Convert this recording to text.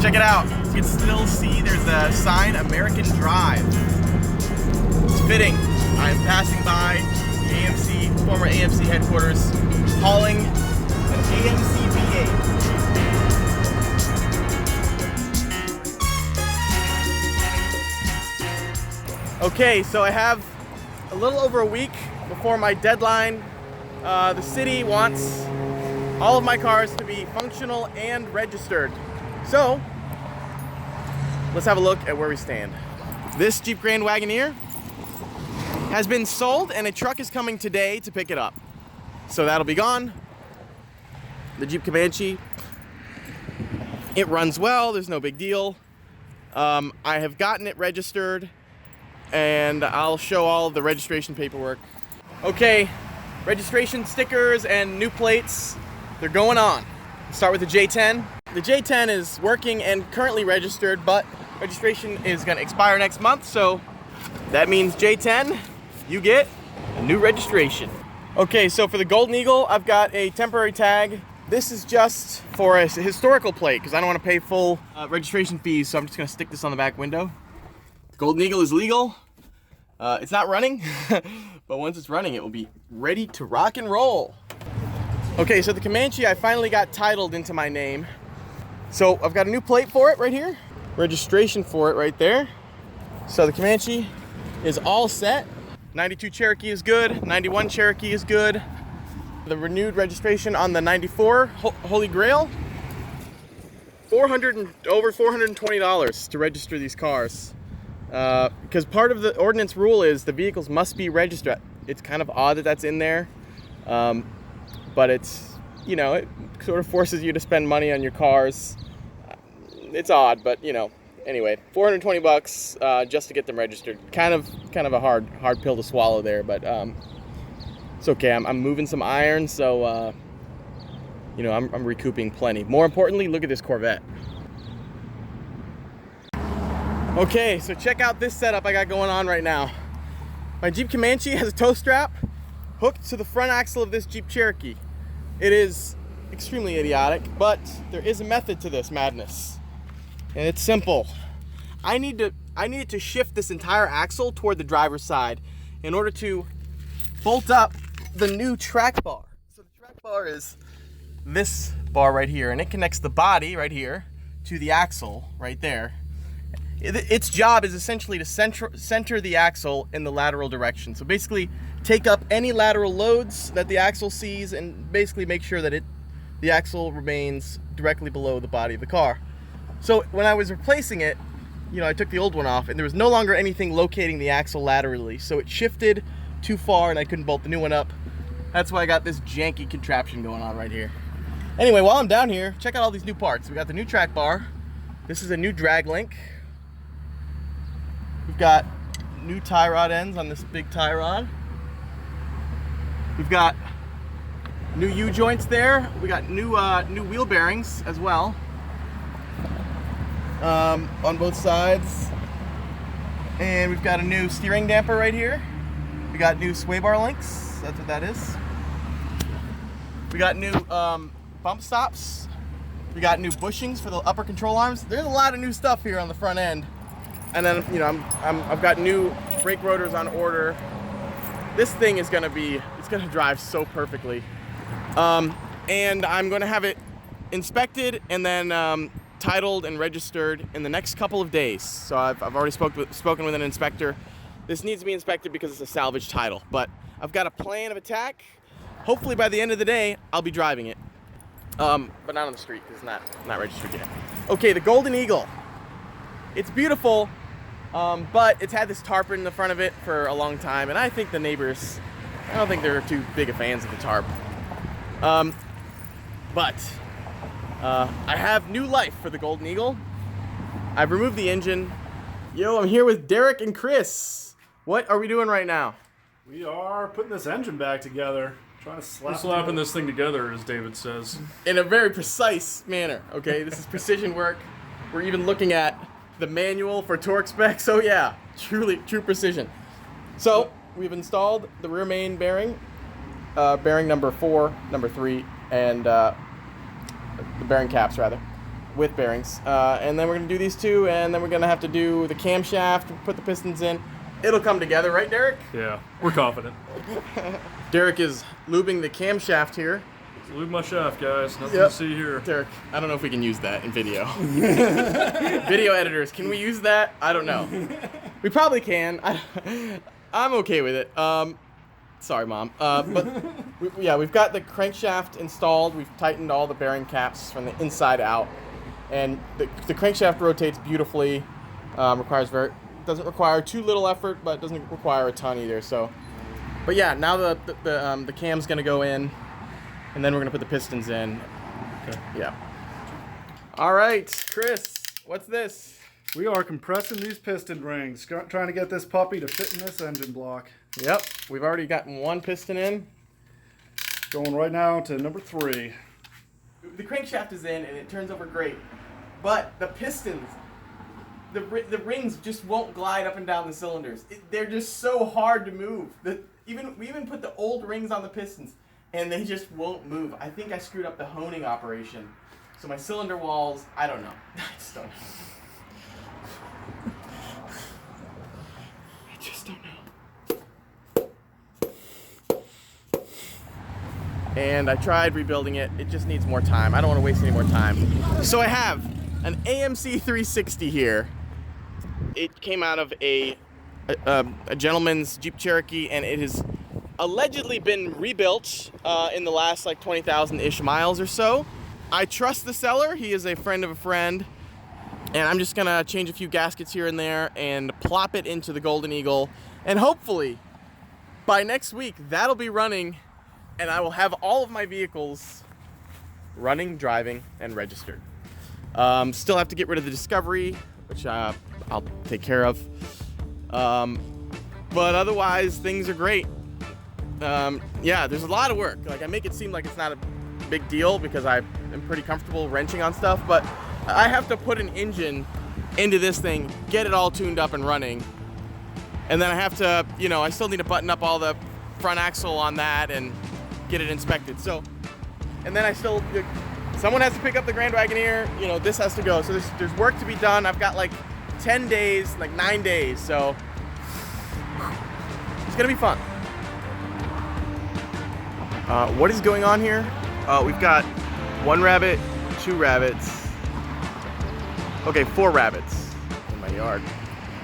Check it out. You can still see there's a sign, American Drive. It's fitting. I'm passing by the AMC, former AMC headquarters, hauling an AMC V8. Okay, so I have a little over a week before my deadline. The city wants all of my cars to be functional and registered. So, let's have a look at where we stand. This Jeep Grand Wagoneer has been sold and a truck is coming today to pick it up. So that'll be gone. The Jeep Comanche, it runs well, there's no big deal. I have gotten it registered and I'll show all of the registration paperwork. Okay, registration stickers and new plates, they're going on. Start with the J10. The J10 is working and currently registered, but registration is gonna expire next month, so that means J10, you get a new registration. Okay, so for the Golden Eagle, I've got a temporary tag. This is just for a historical plate, because I don't wanna pay full registration fees, so I'm just gonna stick this on the back window. The Golden Eagle is legal. It's not running, but once it's running, it will be ready to rock and roll. Okay, so the Comanche, I finally got titled into my name. So I've got a new plate for it right here. Registration for it right there. So the Comanche is all set. 92 Cherokee is good, 91 Cherokee is good. The renewed registration on the 94 Holy Grail, over $420 to register these cars. Because part of the ordinance rule is the vehicles must be registered. It's kind of odd that that's in there, but it's, you know, it sort of forces you to spend money on your cars. It's odd, but you know, anyway, 420 bucks just to get them registered. Kind of a hard pill to swallow there, but it's okay. I'm moving some iron, so you know, I'm recouping plenty. More importantly, look at this Corvette. Okay, so check out this setup I got going on right now. My Jeep Comanche has a tow strap hooked to the front axle of this Jeep Cherokee. It is extremely idiotic, but there is a method to this madness. And it's simple. I needed to shift this entire axle toward the driver's side in order to bolt up the new track bar. So the track bar is this bar right here, and it connects the body right here to the axle right there. Its job is essentially to center the axle in the lateral direction. So basically take up any lateral loads that the axle sees and basically make sure that the axle remains directly below the body of the car. So when I was replacing it, you know, I took the old one off and there was no longer anything locating the axle laterally. So it shifted too far and I couldn't bolt the new one up. That's why I got this janky contraption going on right here. Anyway, while I'm down here, check out all these new parts. We got the new track bar. This is a new drag link. We've got new tie rod ends on this big tie rod. We've got new U-joints there. We got new wheel bearings as well on both sides. And we've got a new steering damper right here. We got new sway bar links. That's what that is. We got new bump stops. We got new bushings for the upper control arms. There's a lot of new stuff here on the front end. And then, you know, I've got new brake rotors on order. This thing is gonna drive so perfectly. And I'm gonna have it inspected and then titled and registered in the next couple of days. So I've already spoken with an inspector. This needs to be inspected because it's a salvage title, but I've got a plan of attack. Hopefully by the end of the day, I'll be driving it. But not on the street, because it's not registered yet. Okay, the Golden Eagle. It's beautiful. But it's had this tarp in the front of it for a long time, and I think the neighbors, I don't think they're too big of fans of the tarp. But I have new life for the Golden Eagle. I've removed the engine. Yo, I'm here with Derek and Chris. What are we doing right now? We are putting this engine back together. Trying to slapping this thing together, as David says. In a very precise manner, okay? This is precision work. We're even looking at the manual for torque specs. So yeah, true precision. So we've installed the rear main bearing, bearing number 4, number 3, and the bearing caps rather. with bearings. And then we're gonna do these two, and then we're gonna have to do the camshaft, put the pistons in. It'll come together, right, Derek? Yeah, we're confident. Derek is lubing the camshaft here. Lube my shaft, guys. Nothing Yep. to see here. Derek, I don't know if we can use that in video. Video editors, can we use that? I don't know. We probably can. I'm okay with it. Sorry, Mom. But we've got the crankshaft installed. We've tightened all the bearing caps from the inside out, and the crankshaft rotates beautifully. Doesn't require too little effort, but doesn't require a ton either. So, but yeah, now the cam's gonna go in, and then we're gonna put the pistons in. Okay. Yeah. All right, Chris, what's this? We are compressing these piston rings, trying to get this puppy to fit in this engine block. Yep, we've already gotten one piston in. Going right now to number 3. The crankshaft is in, and it turns over great, but the pistons, the rings just won't glide up and down the cylinders. They're just so hard to move. We even put the old rings on the pistons, and they just won't move. I think I screwed up the honing operation. So my cylinder walls, I don't know. I just don't know. I just don't know. And I tried rebuilding it. It just needs more time. I don't want to waste any more time. So I have an AMC 360 here. It came out of a gentleman's Jeep Cherokee, and it has allegedly been rebuilt in the last like 20,000-ish miles or so. I trust the seller. He is a friend of a friend, and I'm just gonna change a few gaskets here and there and plop it into the Golden Eagle, and hopefully by next week that'll be running, and I will have all of my vehicles running, driving, and registered. Still have to get rid of the Discovery, which I'll take care of. But otherwise, things are great. Yeah, there's a lot of work. Like, I make it seem like it's not a big deal because I am pretty comfortable wrenching on stuff, but I have to put an engine into this thing, get it all tuned up and running, and then I have to, I still need to button up all the front axle on that and get it inspected. So, and then someone has to pick up the Grand Wagoneer, this has to go. So there's work to be done. I've got like 10 days, like 9 days, so it's gonna be fun. What is going on here? We've got 1 rabbit, 2 rabbits, okay, 4 rabbits in my yard.